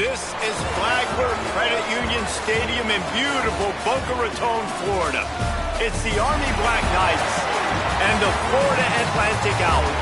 This is Flagler Credit Union Stadium in beautiful Boca Raton, Florida. It's the Army Black Knights and the Florida Atlantic Owls.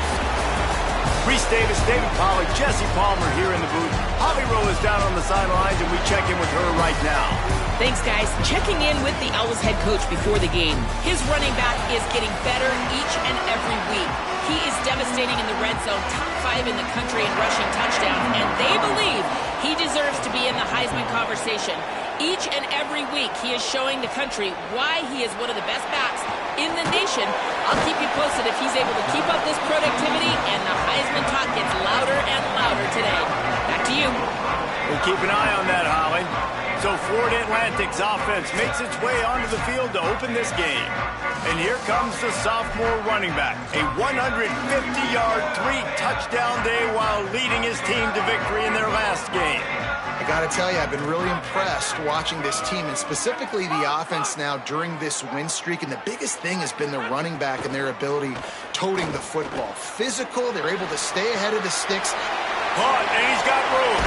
Reese Davis, David Pollack, Jesse Palmer here in the booth. Holly Rowe is down on the sidelines, and we check in with her right now. Thanks, guys. Checking in with the Owls head coach before the game. His running back is getting better each and every week. He is devastating in the red zone, top 5 in the country in rushing touchdowns, and they believe he deserves to be in the Heisman conversation. Each and every week, he is showing the country why he is one of the best backs in the nation. I'll keep you posted if he's able to keep up this productivity, and the Heisman talk gets louder and louder today. Back to you. We'll keep an eye on that, Holly. So Florida Atlantic's offense makes its way onto the field to open this game. And here comes the sophomore running back. A 150-yard, 3-touchdown day while leading his team to victory in their last game. I got to tell you, I've been really impressed watching this team, and specifically the offense now during this win streak. And the biggest thing has been the running back and their ability toting the football. Physical, they're able to stay ahead of the sticks. Caught, and he's got room.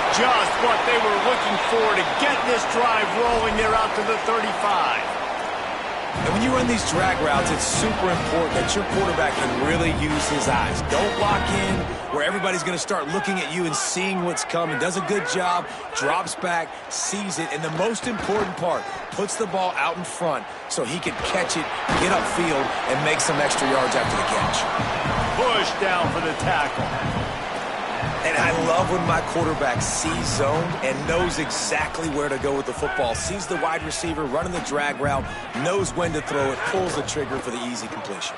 Just what they were looking for to get this drive rolling. They're out to the 35. And when you run these drag routes, it's super important that your quarterback can really use his eyes. Don't lock in where everybody's going to start looking at you and seeing what's coming. Does a good job, drops back, sees it, and the most important part, puts the ball out in front so he can catch it, get upfield, and make some extra yards after the catch. Push down for the tackle. And I love when my quarterback sees zoned and knows exactly where to go with the football. Sees the wide receiver running the drag route, knows when to throw it, pulls the trigger for the easy completion.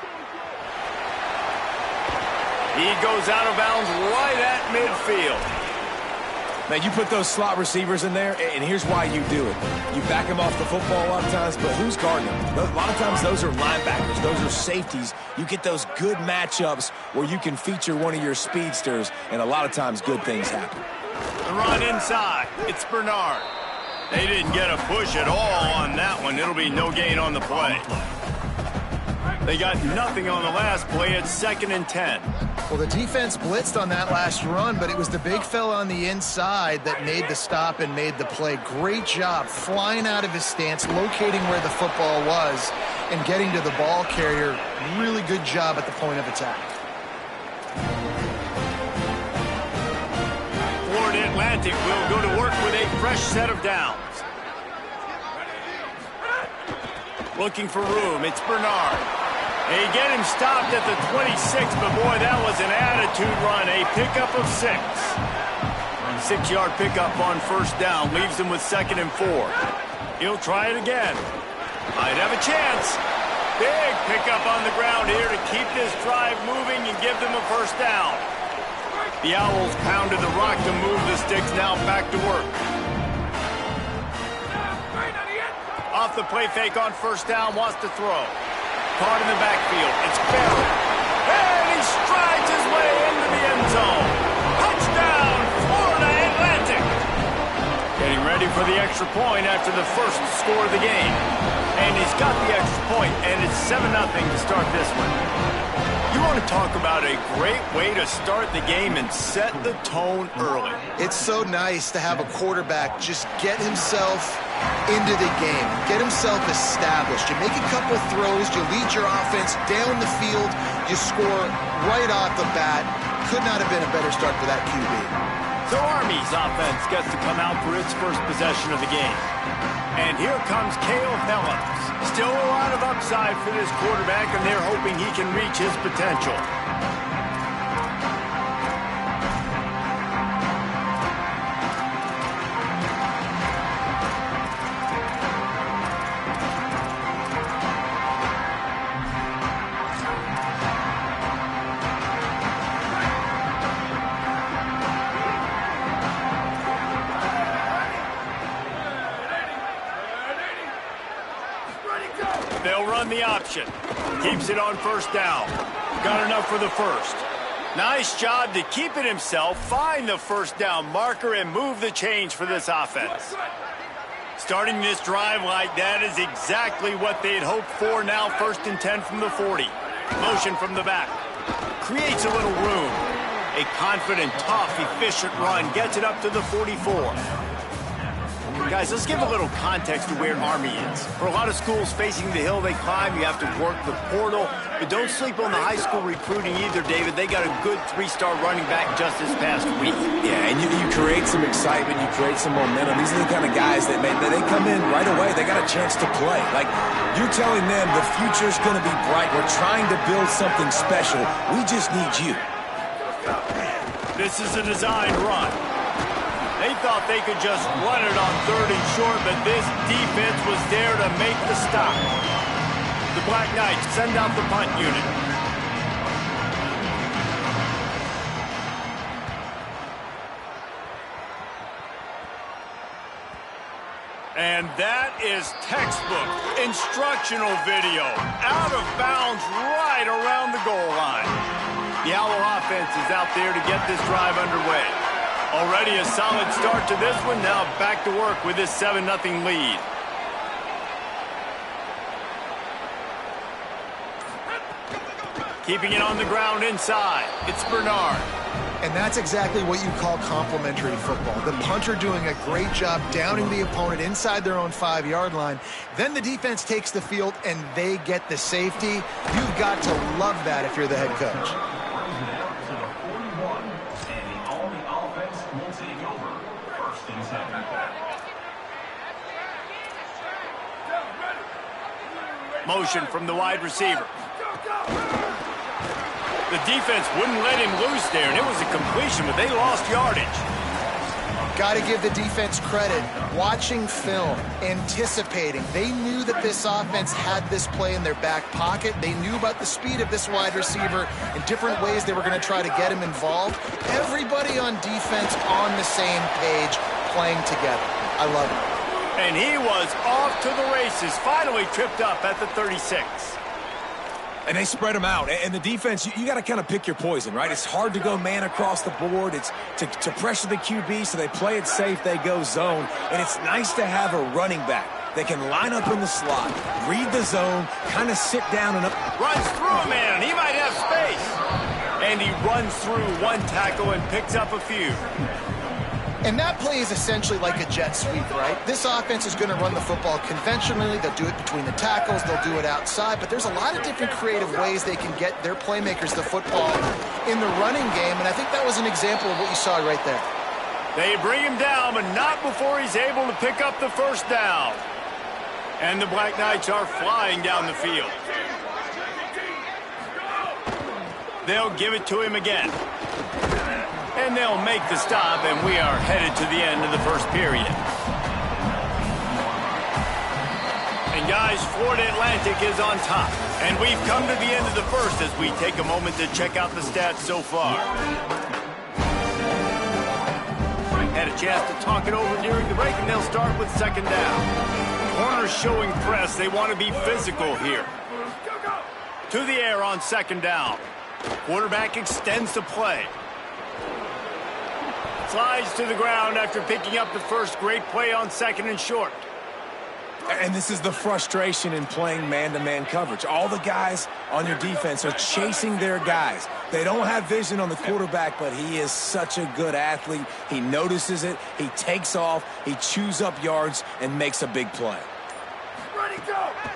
He goes out of bounds right at midfield. Now, you put those slot receivers in there, and here's why you do it. You back them off the football a lot of times, but who's guarding them? A lot of times those are linebackers. Those are safeties. You get those good matchups where you can feature one of your speedsters, and a lot of times good things happen. The run inside. It's Bernard. They didn't get a push at all on that one. It'll be no gain on the play. They got nothing on the last play. It's 2nd and 10. Well, the defense blitzed on that last run, but it was the big fella on the inside that made the stop and made the play. Great job flying out of his stance, locating where the football was, and getting to the ball carrier. Really good job at the point of attack. Florida Atlantic will go to work with a fresh set of downs. Looking for room. It's Bernard. They get him stopped at the 26, but boy, that was an attitude run. A pickup of 6. 6-yard pickup on first down. Leaves him with 2nd and 4. He'll try it again. Might have a chance. Big pickup on the ground here to keep this drive moving and give them a first down. The Owls pounded the rock to move the sticks. Now back to work. Off the play fake on first down. Wants to throw. Caught in the backfield. It's Barrett. And he strides his way into the end zone. Touchdown, Florida Atlantic. Getting ready for the extra point after the first score of the game. And he's got the extra point, and it's 7-0 to start this one. You want to talk about a great way to start the game and set the tone early. It's so nice to have a quarterback just get himself into the game, get himself established. You make a couple throws, you lead your offense down the field, you score right off the bat. Could not have been a better start for that QB. So Army's offense gets to come out for its first possession of the game. And here comes Cale Helms. Still a lot of upside for this quarterback, and they're hoping he can reach his potential. They'll run the option. Keeps it on first down. Got enough for the first. Nice job to keep it himself, find the first down marker, and move the chains for this offense. Starting this drive like that is exactly what they had hoped for. Now 1st and 10 from the 40. Motion from the back. Creates a little room. A confident, tough, efficient run. Gets it up to the 44. Guys, let's give a little context to where Army is. For a lot of schools facing the hill they climb, you have to work the portal. But don't sleep on the high school recruiting either, David. They got a good 3-star running back just this past week. Yeah, and you create some excitement, you create some momentum. These are the kind of guys that they come in right away. They got a chance to play. Like, you're telling them the future's going to be bright. We're trying to build something special. We just need you. This is a designed run. They thought they could just run it on 3rd and short, but this defense was there to make the stop. The Black Knights send out the punt unit. And that is textbook instructional video. Out of bounds right around the goal line. The Owl offense is out there to get this drive underway. Already a solid start to this one. Now back to work with this 7-0 lead. Keeping it on the ground inside. It's Bernard. And that's exactly what you call complementary football. The punter doing a great job downing the opponent inside their own 5-yard line. Then the defense takes the field and they get the safety. You've got to love that if you're the head coach. Motion from the wide receiver. The defense wouldn't let him loose there, and it was a completion, but they lost yardage. Got to give the defense credit. Watching film, anticipating. They knew that this offense had this play in their back pocket. They knew about the speed of this wide receiver and different ways they were going to try to get him involved. Everybody on defense on the same page, playing together. I love it. And he was off to the races, finally tripped up at the 36. And they spread them out. And the defense, you got to kind of pick your poison, right? It's hard to go man across the board. It's to pressure the QB, so they play it safe, they go zone. And it's nice to have a running back that can line up in the slot, read the zone, kind of sit down and up. Runs through a man. He might have space. And he runs through one tackle and picks up a few. And that play is essentially like a jet sweep, right? This offense is going to run the football conventionally. They'll do it between the tackles. They'll do it outside. But there's a lot of different creative ways they can get their playmakers the football in the running game. And I think that was an example of what you saw right there. They bring him down, but not before he's able to pick up the first down. And the Black Knights are flying down the field. They'll give it to him again. And they'll make the stop, and we are headed to the end of the first period. And guys, Florida Atlantic is on top. And we've come to the end of the first as we take a moment to check out the stats so far. Had a chance to talk it over during the break, and they'll start with 2nd down. Corners showing press. They want to be physical here. To the air on 2nd down. Quarterback extends the play. Slides to the ground after picking up the first. Great play on 2nd and short. And this is the frustration in playing man-to-man coverage. All the guys on your defense are chasing their guys. They don't have vision on the quarterback, but he is such a good athlete. He notices it, he takes off, he chews up yards, and makes a big play.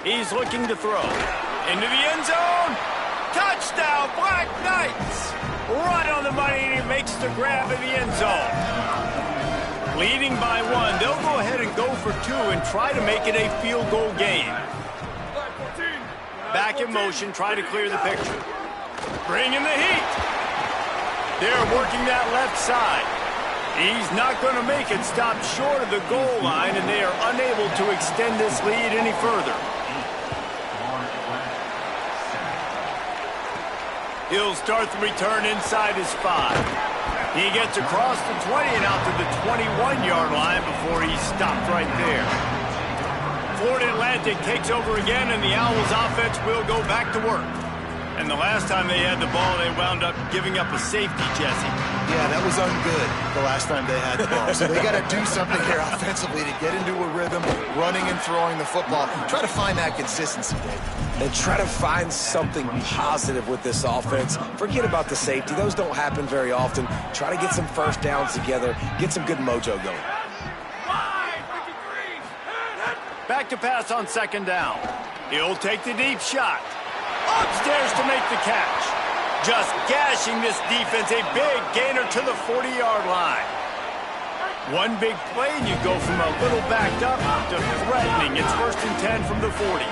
He's looking to throw. Into the end zone. Touchdown, Black Knights. Right on the money, and he makes the grab in the end zone. Leading by 1, they'll go ahead and go for 2 and try to make it a field goal game. Back in motion, try to clear the picture. Bring in the heat. They're working that left side. He's not going to make it, stop short of the goal line, and they are unable to extend this lead any further. He'll start the return inside his 5. He gets across the 20 and out to the 21-yard line before he's stopped right there. Florida Atlantic takes over again, and the Owls offense will go back to work. And the last time they had the ball, they wound up giving up a safety, Jesse. Yeah, that was ungood the last time they had the ball. So they got to do something here offensively to get into a rhythm, running and throwing the football. Try to find that consistency, Dave. And try to find something positive with this offense. Forget about the safety. Those don't happen very often. Try to get some first downs together. Get some good mojo going. Back to pass on second down. He'll take the deep shot. Upstairs to make the catch. Just gashing this defense, a big gainer to the 40-yard line. One big play, and you go from a little backed up to threatening. It's 1st and 10 from the 40.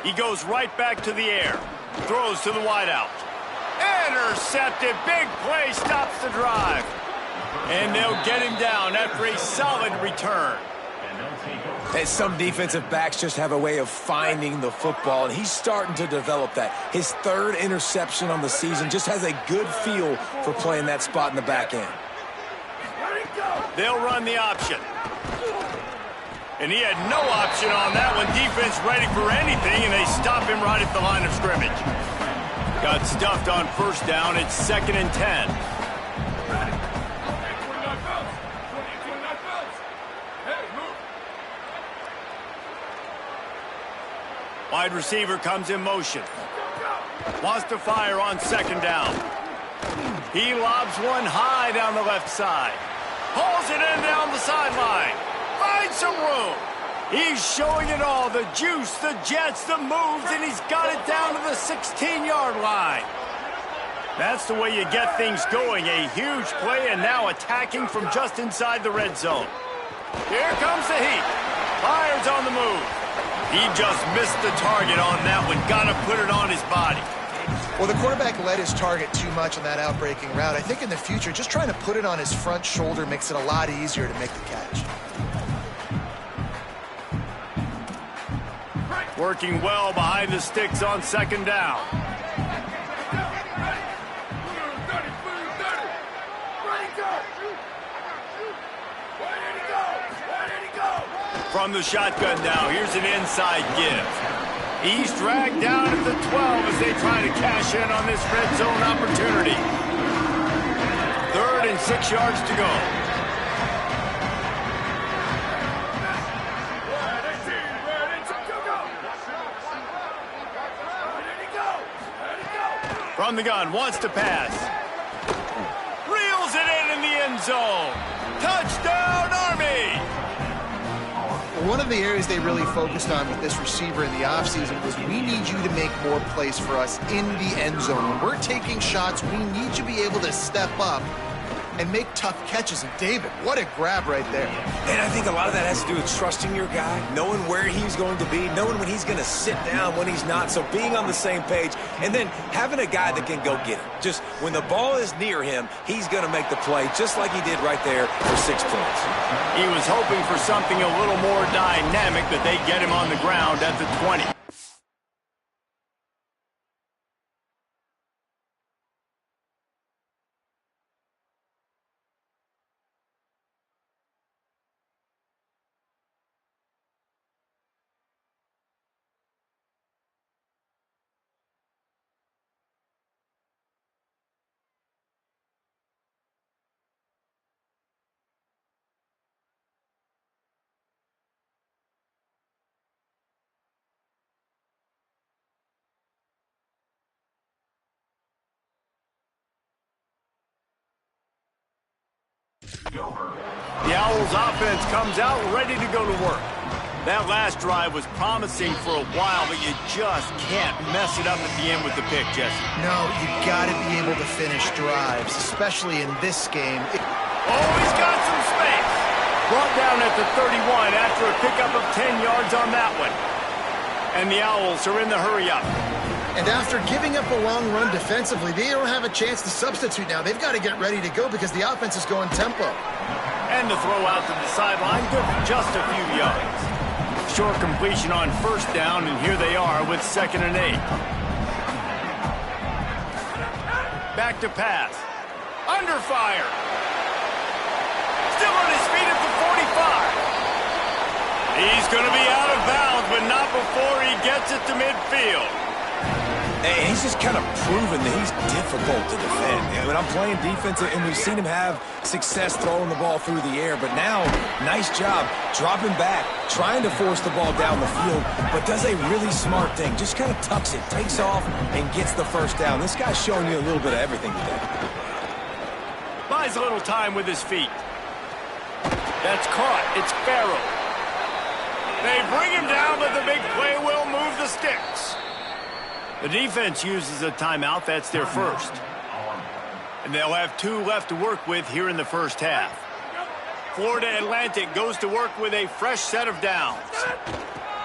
He goes right back to the air. Throws to the wideout. Intercepted. Big play stops the drive. And they'll get him down after a solid return. And some defensive backs just have a way of finding the football, and he's starting to develop that. His 3rd interception on the season, just has a good feel for playing that spot in the back end. They'll run the option. And he had no option on that one. Defense ready for anything, and they stop him right at the line of scrimmage. Got stuffed on 1st down. It's 2nd and 10. Wide receiver comes in motion. Wants to fire on 2nd down. He lobs one high down the left side. Pulls it in down the sideline. Finds some room. He's showing it all. The juice, the jets, the moves, and he's got it down to the 16-yard line. That's the way you get things going. A huge play, and now attacking from just inside the red zone. Here comes the heat. Fires on the move. He just missed the target on that one. Got to put it on his body. Well, the quarterback led his target too much on that outbreaking route. I think in the future, just trying to put it on his front shoulder makes it a lot easier to make the catch. Working well behind the sticks on 2nd down. From the shotgun now, here's an inside give. He's dragged down at the 12 as they try to cash in on this red zone opportunity. 3rd and 6 yards to go. From the gun, wants to pass. Reels it in the end zone. Touchdown, Army! One of the areas they really focused on with this receiver in the offseason was we need you to make more plays for us in the end zone. When we're taking shots, we need you to be able to step up and make tough catches. And David, what a grab right there. And I think a lot of that has to do with trusting your guy, knowing where he's going to be, knowing when he's going to sit down, when he's not. So being on the same page, and then having a guy that can go get it. Just when the ball is near him, he's going to make the play, just like he did right there for 6 points. He was hoping for something a little more dynamic, but they get him on the ground at the 20. The Owls offense comes out ready to go to work. That last drive was promising for a while, but you just can't mess it up at the end with the pick, Jesse. No, you got to be able to finish drives, especially in this game. Oh, he's got some space. Brought down at the 31 after a pickup of 10 yards on that one. And the Owls are in the hurry-up. And after giving up a long run defensively, they don't have a chance to substitute now. They've got to get ready to go because the offense is going tempo. And the throw out to the sideline, good for just a few yards. Short completion on 1st down, and here they are with 2nd and 8. Back to pass. Under fire. Still on his feet at the 45. He's going to be out of bounds, but not before he gets it to midfield. And he's just kind of proven that he's difficult to defend. When I'm playing defense, and we've seen him have success throwing the ball through the air, but now, nice job dropping back, trying to force the ball down the field, but does a really smart thing. Just kind of tucks it, takes off, and gets the first down. This guy's showing you a little bit of everything today. Buys a little time with his feet. That's caught. It's Farrell. They bring him down, but the big play will move the sticks. The defense uses a timeout. That's their first. And they'll have 2 left to work with here in the first half. Florida Atlantic goes to work with a fresh set of downs.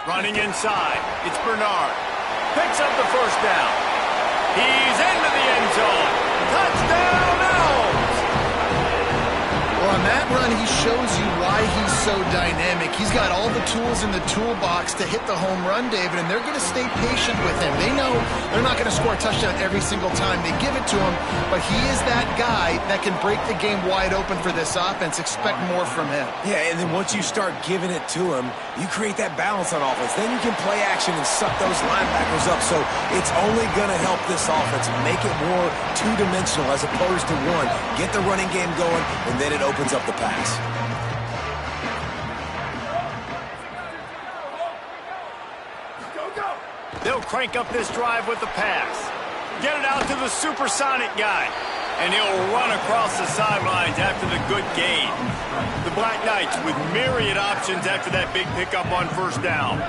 Running inside. It's Bernard. Picks up the first down. He's into the end zone. Touchdown, Elms! Well, on that run, he shows you why he's so dynamic. He's got all the tools in the toolbox to hit the home run, David, and they're going to stay patient with him. They know they're not going to score a touchdown every single time they give it to him, but he is that guy that can break the game wide open for this offense. Expect more from him. Yeah, and then once you start giving it to him, you create that balance on offense. Then you can play action and suck those linebackers up. So it's only going to help this offense make it more two-dimensional as opposed to one. Get the running game going, and then it opens up the pass. They'll crank up this drive with the pass. Get it out to the supersonic guy. And he'll run across the sidelines after the good gain. The Black Knights with myriad options after that big pickup on first down.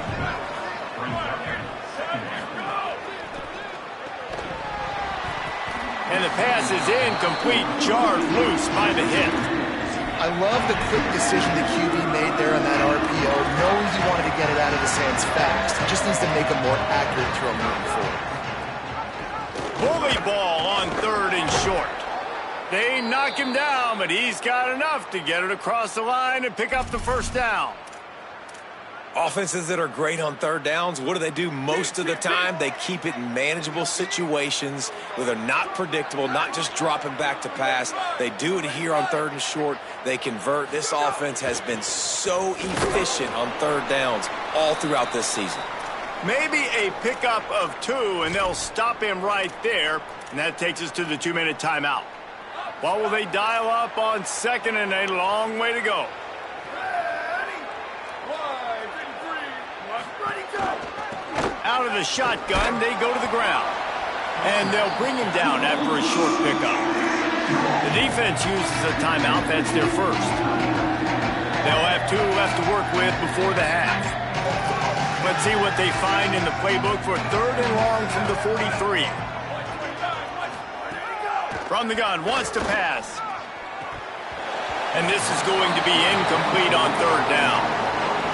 And the pass is incomplete, jarred loose by the hit. I love the quick decision the QB made there on that RPO, knowing he wanted to get it out of his hands fast. He just needs to make a more accurate throw moving forward. Bully ball on 3rd and short. They knock him down, but he's got enough to get it across the line and pick up the first down. Offenses that are great on 3rd downs, what do most of the time? They keep it in manageable situations where they're not predictable, not just dropping back to pass. They do it here on 3rd and short. They convert. This offense has been so efficient on 3rd downs all throughout this season. Maybe a pickup of 2, and they'll stop him right there, and that takes us to the 2-minute timeout. What will they dial up on 2nd and a long way to go? Out of the shotgun, they go to the ground. And they'll bring him down after a short pickup. The defense uses a timeout. That's their first. They'll have 2 left to work with before the half. Let's see what they find in the playbook for 3rd and long from the 43. From the gun, wants to pass. And this is going to be incomplete on 3rd down.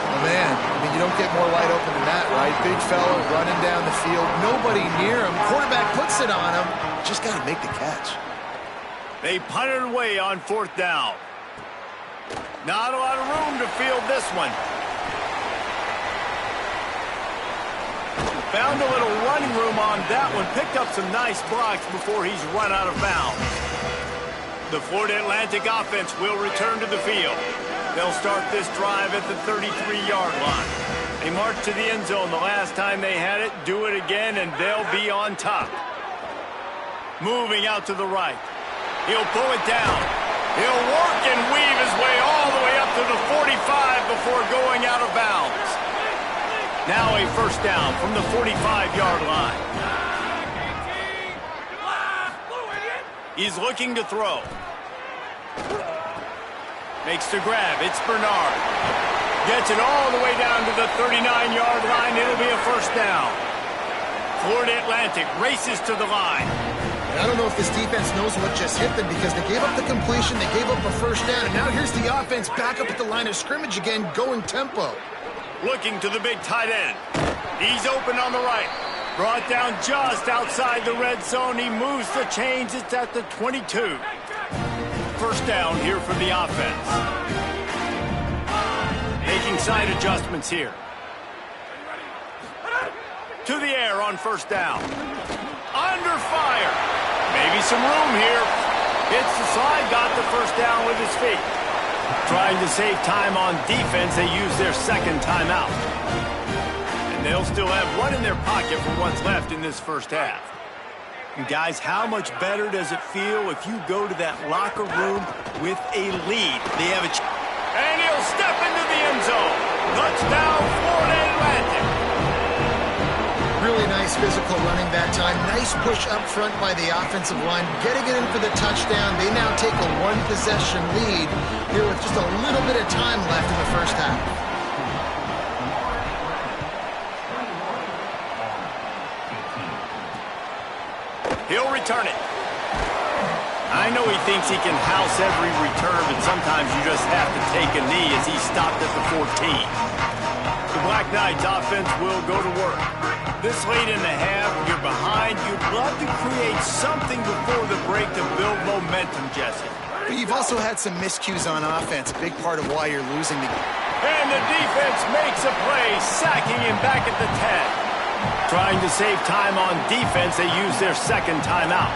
Oh, man, I mean, you don't get more wide open than that, right? Big fella running down the field, nobody near him. Quarterback puts it on him. Just got to make the catch. They punt it away on 4th down. Not a lot of room to field this one. Found a little running room on that one. Picked up some nice blocks before he's run out of bounds. The Florida Atlantic offense will return to the field. They'll start this drive at the 33-yard line. They marched to the end zone the last time they had it. Do it again, and they'll be on top. Moving out to the right. He'll pull it down. He'll work and weave his way all the way up to the 45 before going out of bounds. Now a first down from the 45-yard line. He's looking to throw. Makes the grab. It's Bernard. Gets it all the way down to the 39-yard line. It'll be a first down. Florida Atlantic races to the line. I don't know if this defense knows what just hit them because they gave up the completion, they gave up a first down, and now here's the offense back up at the line of scrimmage again, going tempo. Looking to the big tight end. He's open on the right. Brought down just outside the red zone. He moves the chains. It's at the 22. First down here for the offense. Making side adjustments here. To the air on first down. Under fire. Maybe some room here. Hits the slide, got the first down with his feet. Trying to save time on defense, they use their second timeout. And they'll still have one in their pocket for what's left in this first half. And guys, how much better does it feel if you go to that locker room with a lead? They have a and he'll step into the end zone. Touchdown, Florida Atlantic. Really nice physical running that time. Nice push up front by the offensive line. Getting it in for the touchdown. They now take a one-possession lead here with just a little bit of time left in the first half. He'll return it. I know he thinks he can house every return, but sometimes you just have to take a knee as he stopped at the 14. The Black Knights offense will go to work. This late in the half, you're behind. You'd love to create something before the break to build momentum, Jesse. But you've also had some miscues on offense, a big part of why you're losing the game. And the defense makes a play, sacking him back at the 10. Trying to save time on defense, they use their second timeout.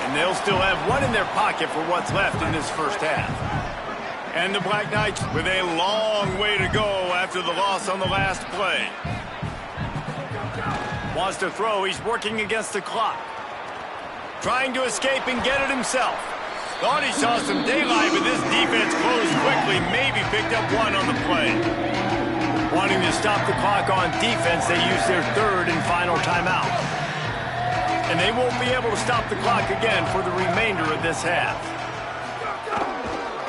And they'll still have one in their pocket for what's left in this first half. And the Black Knights with a long way to go after the loss on the last play. Wants to throw, he's working against the clock. Trying to escape and get it himself. Thought he saw some daylight, but this defense closed quickly, maybe picked up one on the play. Wanting to stop the clock on defense, they use their third and final timeout. And they won't be able to stop the clock again for the remainder of this half.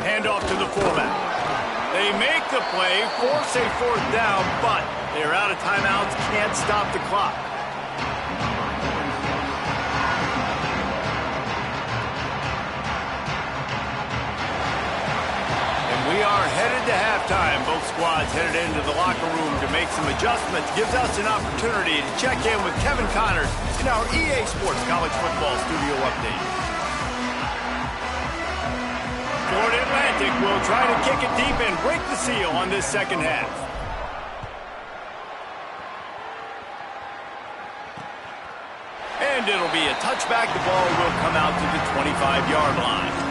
Handoff to the fullback. They make the play, force a fourth down, but they're out of timeouts, can't stop the clock. We are headed to halftime. Both squads headed into the locker room to make some adjustments. Gives us an opportunity to check in with Kevin Connors in our EA Sports College Football Studio Update. Florida Atlantic will try to kick it deep and break the seal on this second half. And it'll be a touchback. The ball will come out to the 25-yard line.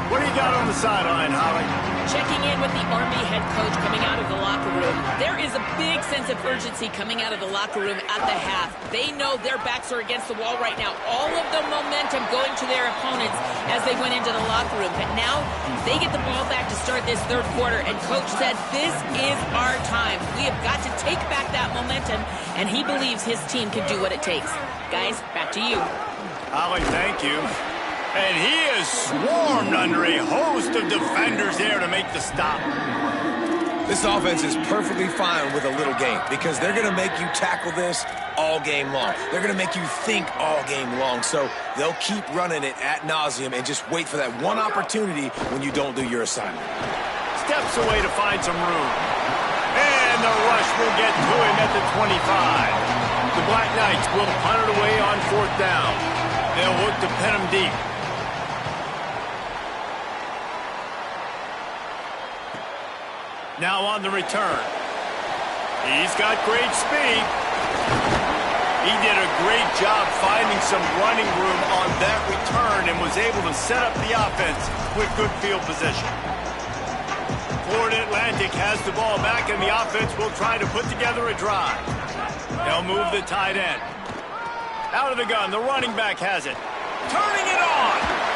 What do you got on the sideline, Holly? Checking in with the Army head coach coming out of the locker room. There is a big sense of urgency coming out of the locker room at the half. They know their backs are against the wall right now. All of the momentum going to their opponents as they went into the locker room. But now they get the ball back to start this third quarter. And coach said, this is our time. We have got to take back that momentum. And he believes his team can do what it takes. Guys, back to you. Holly, thank you. And he is swarmed under a host of defenders there to make the stop. This offense is perfectly fine with a little game because they're going to make you tackle this all game long. They're going to make you think all game long. So they'll keep running it ad nauseum and just wait for that one opportunity when you don't do your assignment. Steps away to find some room. And the rush will get to him at the 25. The Black Knights will punt it away on fourth down. They'll look to pin him deep. Now on the return. He's got great speed. He did a great job finding some running room on that return and was able to set up the offense with good field position. Florida Atlantic has the ball back and the offense will try to put together a drive. They'll move the tight end. Out of the gun, the running back has it. Turning it on.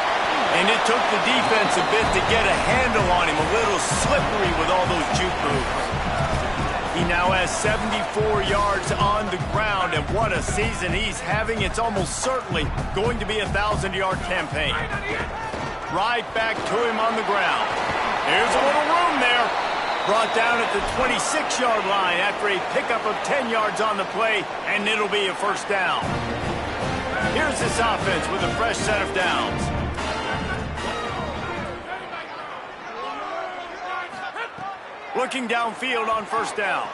And it took the defense a bit to get a handle on him, a little slippery with all those juke moves. He now has 74 yards on the ground, and what a season he's having. It's almost certainly going to be a 1,000-yard campaign. Right back to him on the ground. Here's a little room there. Brought down at the 26-yard line after a pickup of 10 yards on the play, and it'll be a first down. Here's this offense with a fresh set of downs. Looking downfield on first down.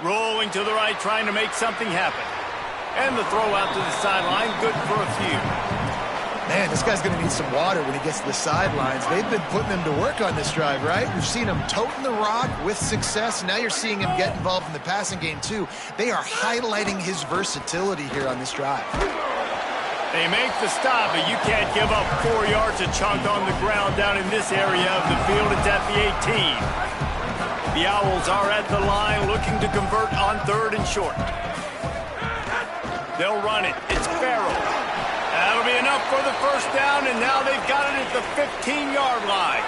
Rolling to the right, trying to make something happen. And the throw out to the sideline, good for a few. Man, this guy's going to need some water when he gets to the sidelines. They've been putting him to work on this drive, right? We've seen him toting the rock with success. Now you're seeing him get involved in the passing game, too. They are highlighting his versatility here on this drive. They make the stop, but you can't give up 4 yards a chunk on the ground down in this area of the field. It's at the 18. The Owls are at the line looking to convert on 3rd and short. They'll run it. It's Farrell. That'll be enough for the first down, and now they've got it at the 15-yard line.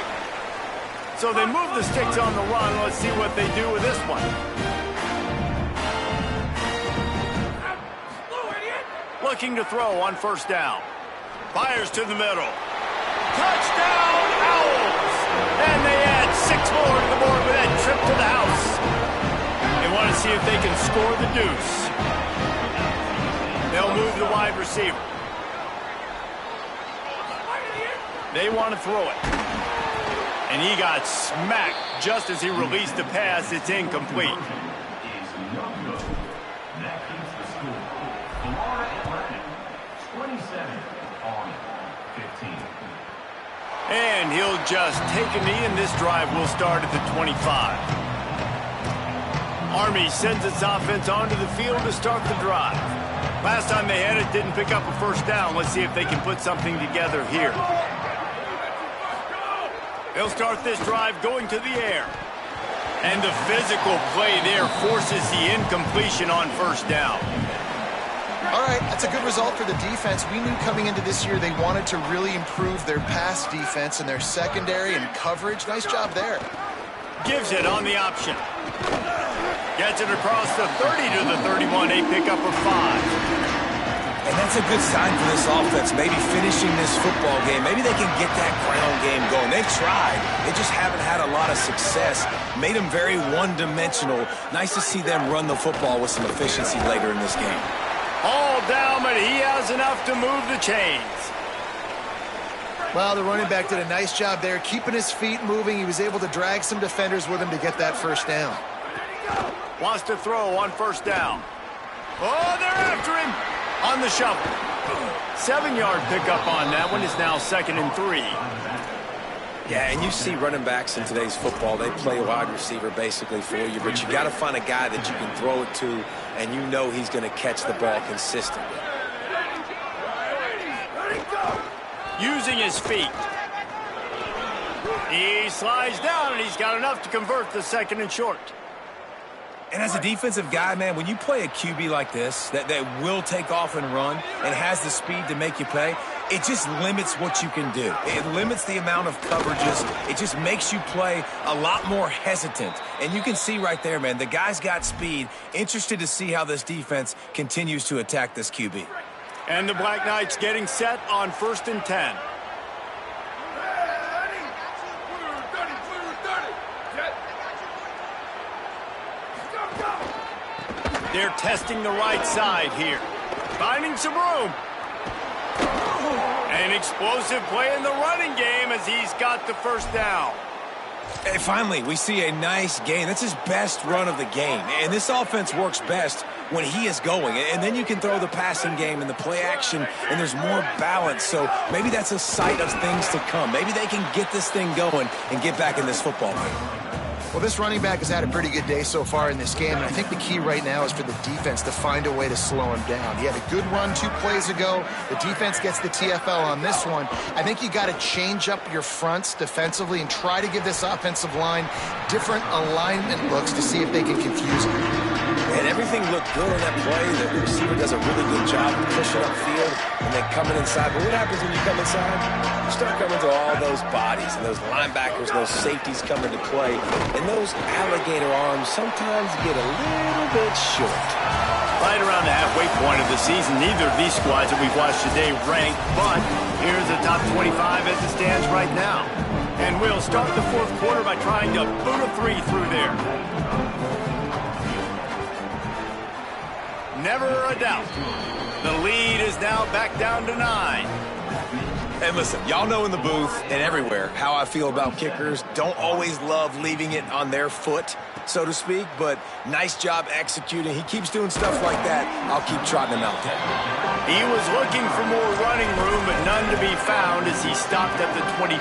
So they move the sticks on the run. Let's see what they do with this one. Looking to throw on 1st down. Fires to the middle. Touchdown, Owls! And they add 6 more to the board with that trip to the house. They want to see if they can score the deuce. They'll move the wide receiver. They want to throw it. And he got smacked just as he released the pass. It's incomplete. And he'll just take a knee, and this drive will start at the 25. Army sends its offense onto the field to start the drive. Last time they had it, didn't pick up a first down. Let's see if they can put something together here. They'll start this drive going to the air. And the physical play there forces the incompletion on 1st down. All right, that's a good result for the defense. We knew coming into this year they wanted to really improve their pass defense and their secondary and coverage. Nice job there. Gives it on the option. Gets it across the 30 to the 31. A pickup of 5. And that's a good sign for this offense, maybe finishing this football game. Maybe they can get that ground game going. They've tried. They just haven't had a lot of success. Made them very one-dimensional. Nice to see them run the football with some efficiency later in this game. All down, but he has enough to move the chains. Well, the running back did a nice job there, keeping his feet moving. He was able to drag some defenders with him to get that first down. Wants to throw on 1st down. Oh, they're after him on the shuffle. 7-yard pickup on that one. Is now 2nd and 3. Yeah, and you see running backs in today's football, they play a wide receiver basically for you, but you got to find a guy that you can throw it to, and you know he's going to catch the ball consistently. Using his feet. He slides down, and he's got enough to convert the 2nd and short. And as a defensive guy, man, when you play a QB like this that will take off and run and has the speed to make you pay, it just limits what you can do. It limits the amount of coverages. It just makes you play a lot more hesitant. And you can see right there, man, the guy's got speed. Interested to see how this defense continues to attack this QB. And the Black Knights getting set on 1st and 10. They're testing the right side here. Finding some room. An explosive play in the running game as he's got the first down. Hey, finally, we see a nice gain. That's his best run of the game. And this offense works best when he is going. And then you can throw the passing game and the play action, and there's more balance. So maybe that's a sight of things to come. Maybe they can get this thing going and get back in this football game. Well, this running back has had a pretty good day so far in this game, and I think the key right now is for the defense to find a way to slow him down. He had a good run 2 plays ago. The defense gets the TFL on this one. I think you got to change up your fronts defensively and try to give this offensive line different alignment looks to see if they can confuse him. And everything looked good on that play. The receiver does a really good job of pushing upfield and then coming inside. But what happens when you come inside? You start coming to all those bodies and those linebackers, those safeties come into play. And those alligator arms sometimes get a little bit short. Right around the halfway point of the season, neither of these squads that we've watched today ranked, but here's the top 25 as it stands right now. And we'll start the 4th quarter by trying to boot a 3 through there. Never a doubt. The lead is now back down to 9. And listen, y'all know in the booth and everywhere how I feel about kickers. Don't always love leaving it on their foot, so to speak, but nice job executing. He keeps doing stuff like that. I'll keep trotting him out there. He was looking for more running room, but none to be found as he stopped at the 23.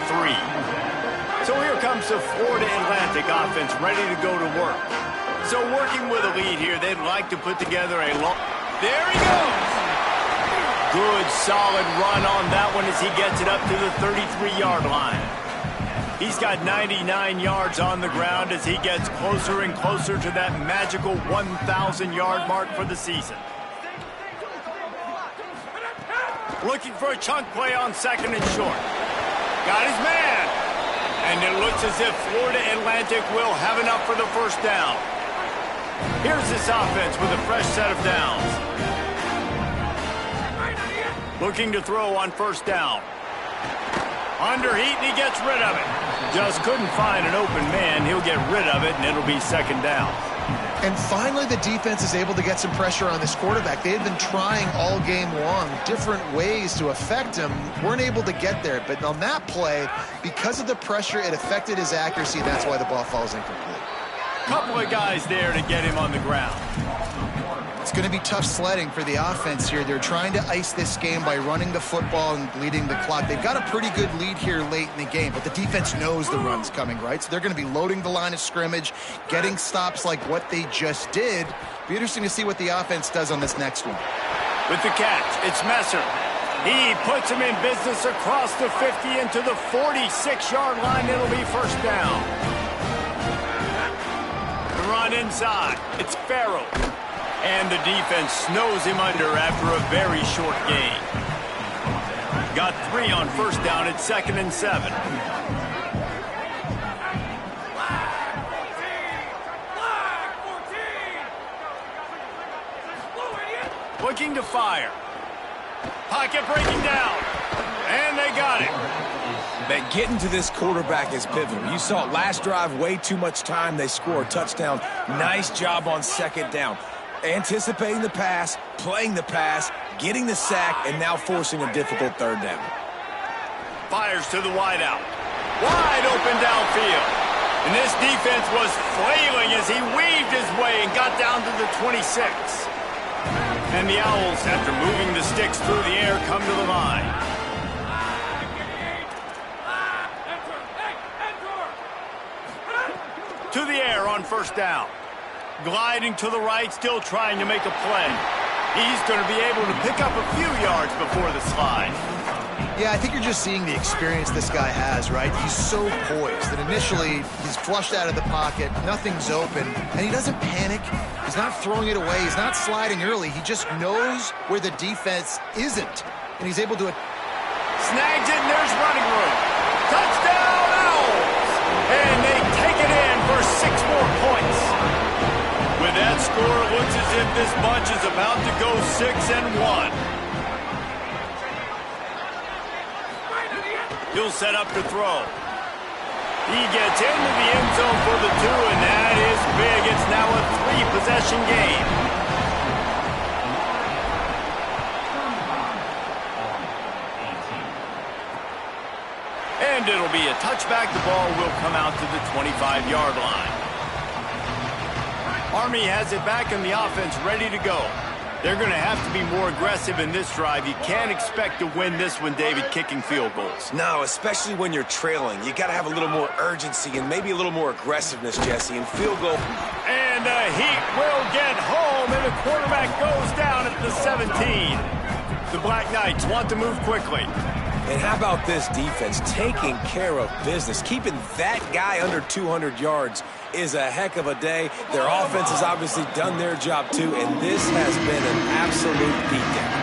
So here comes the Florida Atlantic offense ready to go to work. So working with a lead here, they'd like to put together a long... There he goes! Good, solid run on that one as he gets it up to the 33-yard line. He's got 99 yards on the ground as he gets closer and closer to that magical 1,000-yard mark for the season. Looking for a chunk play on second and short. Got his man. And it looks as if Florida Atlantic will have enough for the first down. Here's this offense with a fresh set of downs. Looking to throw on first down. Under heat, and he gets rid of it. Just couldn't find an open man. He'll get rid of it, and it'll be second down. And finally, the defense is able to get some pressure on this quarterback. They had been trying all game long different ways to affect him. Weren't able to get there. But on that play, because of the pressure, it affected his accuracy. That's why the ball falls incomplete. Couple of guys there to get him on the ground. It's going to be tough sledding for the offense here. They're trying to ice this game by running the football and bleeding the clock. They've got a pretty good lead here late in the game, but the defense knows the run's coming, right? So they're going to be loading the line of scrimmage, getting stops like what they just did. Be interesting to see what the offense does on this next one. With the catch, it's Messer. He puts him in business across the 50 into the 46-yard line. It'll be first down. The run inside. It's Farrell. And the defense snows him under after a very short gain. Got 3 on first down at 2nd and 7. Looking to fire. Pocket breaking down. And they got it. But getting to this quarterback is pivotal. You saw it last drive, way too much time. They score a touchdown. Nice job on second down. Anticipating the pass, playing the pass, getting the sack, and now forcing a difficult third down. Fires to the wideout. Wide open downfield. And this defense was flailing as he weaved his way and got down to the 26. And the Owls, after moving the sticks through the air, come to the line. To the air on first down. Gliding to the right, still trying to make a play. He's going to be able to pick up a few yards before the slide. Yeah, I think you're just seeing the experience this guy has, right? He's so poised that initially he's flushed out of the pocket, nothing's open, and he doesn't panic. He's not throwing it away. He's not sliding early. He just knows where the defense isn't, and he's able to... Snags it, and there's running room. Touchdown, Owls! And they take it in for 6 more points. With that score, it looks as if this bunch is about to go 6-1. He'll set up to throw. He gets into the end zone for the 2, and that is big. It's now a 3-possession game. And it'll be a touchback. The ball will come out to the 25-yard line. Army has it back in the offense, ready to go. They're going to have to be more aggressive in this drive. You can't expect to win this one, David, kicking field goals. No, especially when you're trailing. You got to have a little more urgency and maybe a little more aggressiveness, Jesse, and field goal. And Heat will get home, and the quarterback goes down at the 17. The Black Knights want to move quickly. And how about this defense taking care of business? Keeping that guy under 200 yards is a heck of a day. Their offense has obviously done their job too, and this has been an absolute beatdown.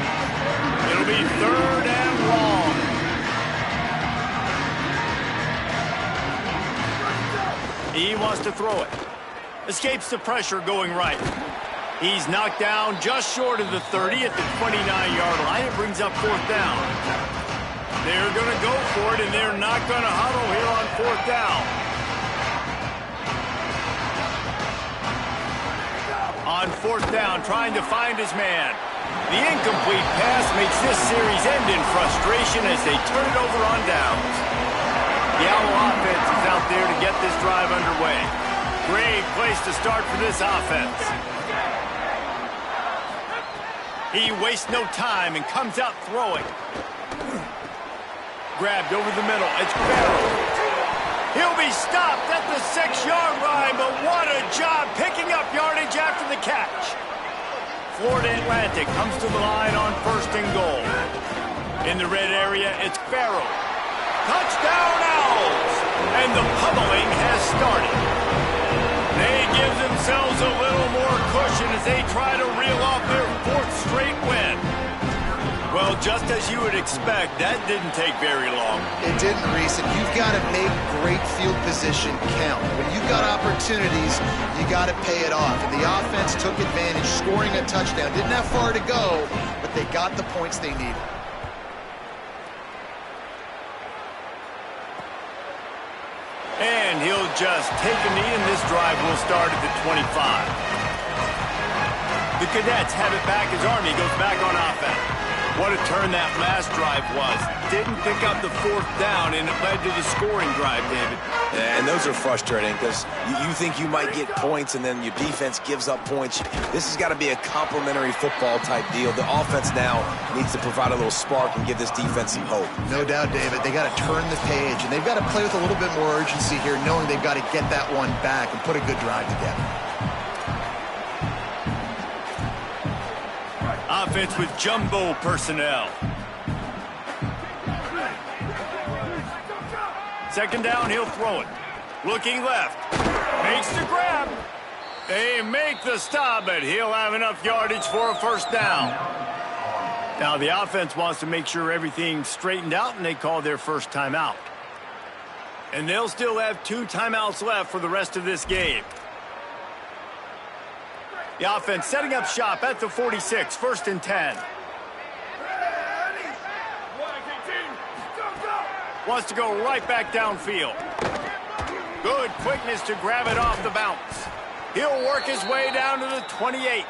It'll be 3rd and long. He wants to throw it. Escapes the pressure going right. He's knocked down just short of the 30 at the 29-yard line. It brings up 4th down. They're going to go for it, and they're not going to huddle here on 4th down. On 4th down, trying to find his man. The incomplete pass makes this series end in frustration as they turn it over on downs. The Owl offense is out there to get this drive underway. Great place to start for this offense. He wastes no time and comes out throwing. Grabbed over the middle. It's Farrell. He'll be stopped at the 6-yard line, but what a job picking up yardage after the catch. Florida Atlantic comes to the line on 1st and goal. In the red area, it's Farrell. Touchdown Owls! And the pummeling has started. They give themselves a little more cushion as they try to reel off their 4th straight win. Well, just as you would expect, that didn't take very long. It didn't, Reese, and you've got to make great field position count. When you've got opportunities, you got to pay it off. And the offense took advantage, scoring a touchdown. Didn't have far to go, but they got the points they needed. And he'll just take a knee, and this drive will start at the 25. The Cadets have it back as Army goes back on offense. What a turn that last drive was. Didn't pick up the 4th down, and it led to the scoring drive, David. Yeah, and those are frustrating because you think you might get points, and then your defense gives up points. This has got to be a complementary football type deal. The offense now needs to provide a little spark and give this defense some hope. No doubt, David. They got to turn the page, and they've got to play with a little bit more urgency here, knowing they've got to get that one back and put a good drive together. Offense with jumbo personnel. 2nd down, he'll throw it. Looking left. Makes the grab. They make the stop, but he'll have enough yardage for a 1st down. Now the offense wants to make sure everything's straightened out, and they call their 1st timeout. And they'll still have 2 timeouts left for the rest of this game. The offense setting up shop at the 46, 1st and 10. Wants to go right back downfield. Good quickness to grab it off the bounce. He'll work his way down to the 28.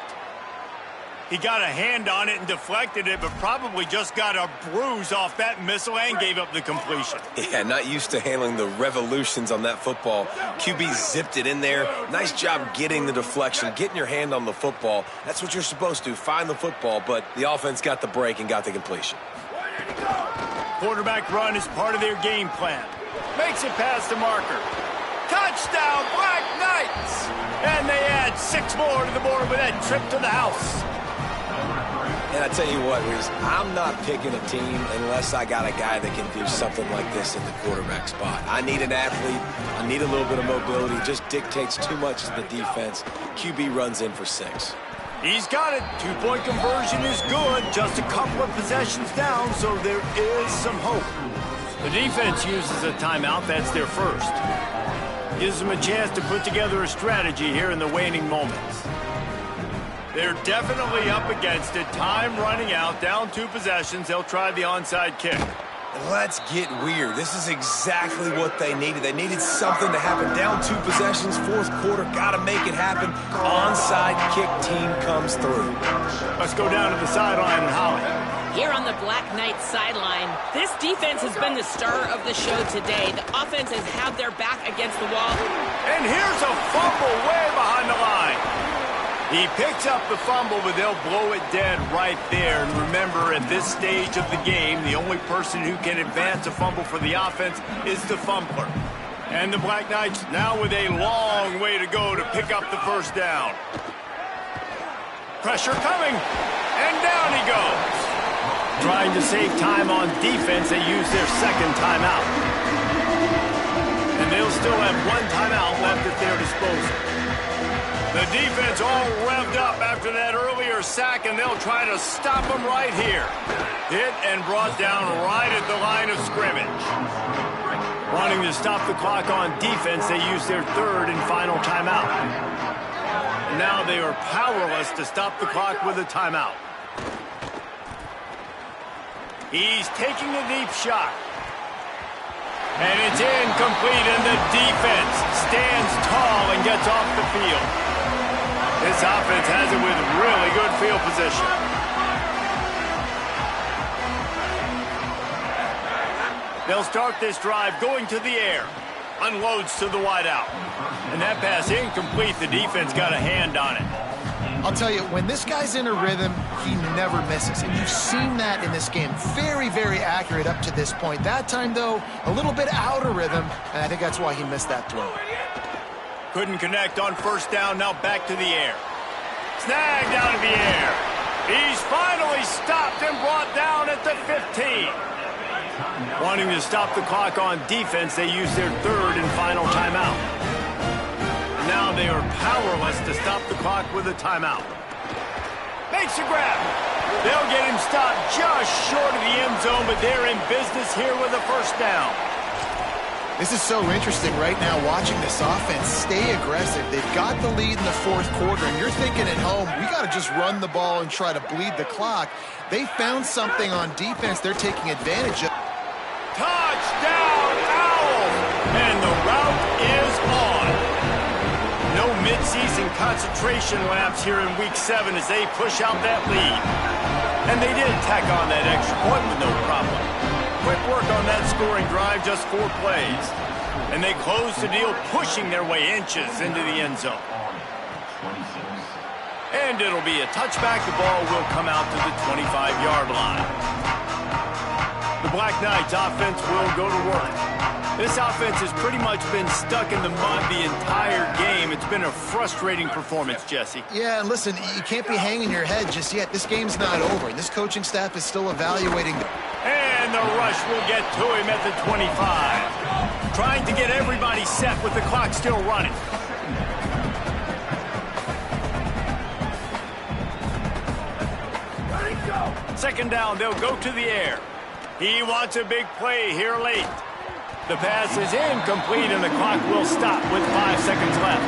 He got a hand on it and deflected it, but probably just got a bruise off that missile and gave up the completion. Yeah, not used to handling the revolutions on that football. QB zipped it in there. Nice job getting the deflection, getting your hand on the football. That's what you're supposed to, find the football, but the offense got the break and got the completion. Quarterback run is part of their game plan. Makes it past the marker. Touchdown, Black Knights! And they add 6 more to the board with that trip to the house. And I tell you what, Reese, I'm not picking a team unless I got a guy that can do something like this in the quarterback spot. I need an athlete. I need a little bit of mobility. It just dictates too much of the defense. QB runs in for 6. He's got it. 2-point conversion is good. Just a couple of possessions down, so there is some hope. The defense uses a timeout. That's their 1st. Gives them a chance to put together a strategy here in the waning moments. They're definitely up against it. Time running out. Down 2 possessions. They'll try the onside kick. Let's get weird. This is exactly what they needed. They needed something to happen. Down 2 possessions, 4th quarter. Got to make it happen. Onside kick team comes through. Let's go down to the sideline and Holly. Here on the Black Knights sideline, this defense has been the star of the show today. The offense has had their back against the wall. And here's a fumble way behind the line. He picks up the fumble, but they'll blow it dead right there. And remember, at this stage of the game, the only person who can advance a fumble for the offense is the fumbler. And the Black Knights now with a long way to go to pick up the 1st down. Pressure coming, and down he goes. Trying to save time on defense, they use their 2nd timeout. And they'll still have 1 timeout left at their disposal. The defense all revved up after that earlier sack, and they'll try to stop them right here. Hit and brought down right at the line of scrimmage. Wanting to stop the clock on defense, they use their 3rd and final timeout. Now they are powerless to stop the clock with a timeout. He's taking a deep shot. And it's incomplete, and the defense stands tall and gets off the field. This offense has it with really good field position. They'll start this drive going to the air. Unloads to the wideout. And that pass incomplete. The defense got a hand on it. I'll tell you, when this guy's in a rhythm, he never misses. And you've seen that in this game. Very, very accurate up to this point. That time, though, a little bit out of rhythm, and I think that's why he missed that throw. Couldn't connect on 1st down. Now back to the air. snagged out of the air. He's finally stopped and brought down at the 15. Wanting to stop the clock on defense, they use their third and final timeout. Now they are powerless to stop the clock with a timeout. Makes a grab. They'll get him stopped just short of the end zone, but they're in business here with a first down. This is so interesting right now, watching this offense stay aggressive. They've got the lead in the fourth quarter, and you're thinking at home, we got to just run the ball and try to bleed the clock. They found something on defense they're taking advantage of. Touchdown, Owls! And the route is on. No midseason concentration lapse here in Week 7 as they push out that lead. And they did tack on that extra point with no problem. Quick work on that scoring drive, just 4 plays. And they close the deal, pushing their way inches into the end zone. And it'll be a touchback. The ball will come out to the 25-yard line. The Black Knights offense will go to work. This offense has pretty much been stuck in the mud the entire game. It's been a frustrating performance, Jesse. Yeah, and listen, you can't be hanging your head just yet. This game's not over. This coaching staff is still evaluating. And the rush will get to him at the 25. Trying to get everybody set with the clock still running. Second down, they'll go to the air. He wants a big play here late. The pass is incomplete, and the clock will stop with 5 seconds left.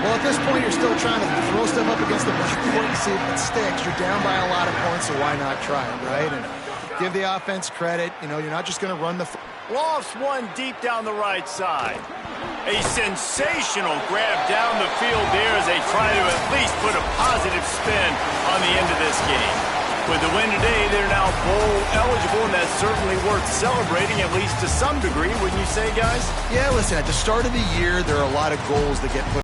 Well, at this point, you're still trying to throw stuff up against the blackboard and see if it sticks. You're down by a lot of points, so why not try it, right? And give the offense credit. You know, you're not just going to run the... Lofts one deep down the right side. A sensational grab down the field there as they try to at least put a positive spin on the end of this game. With the win today, they're now bowl eligible, and that's certainly worth celebrating, at least to some degree, wouldn't you say, guys? Yeah, listen, at the start of the year, there are a lot of goals that get put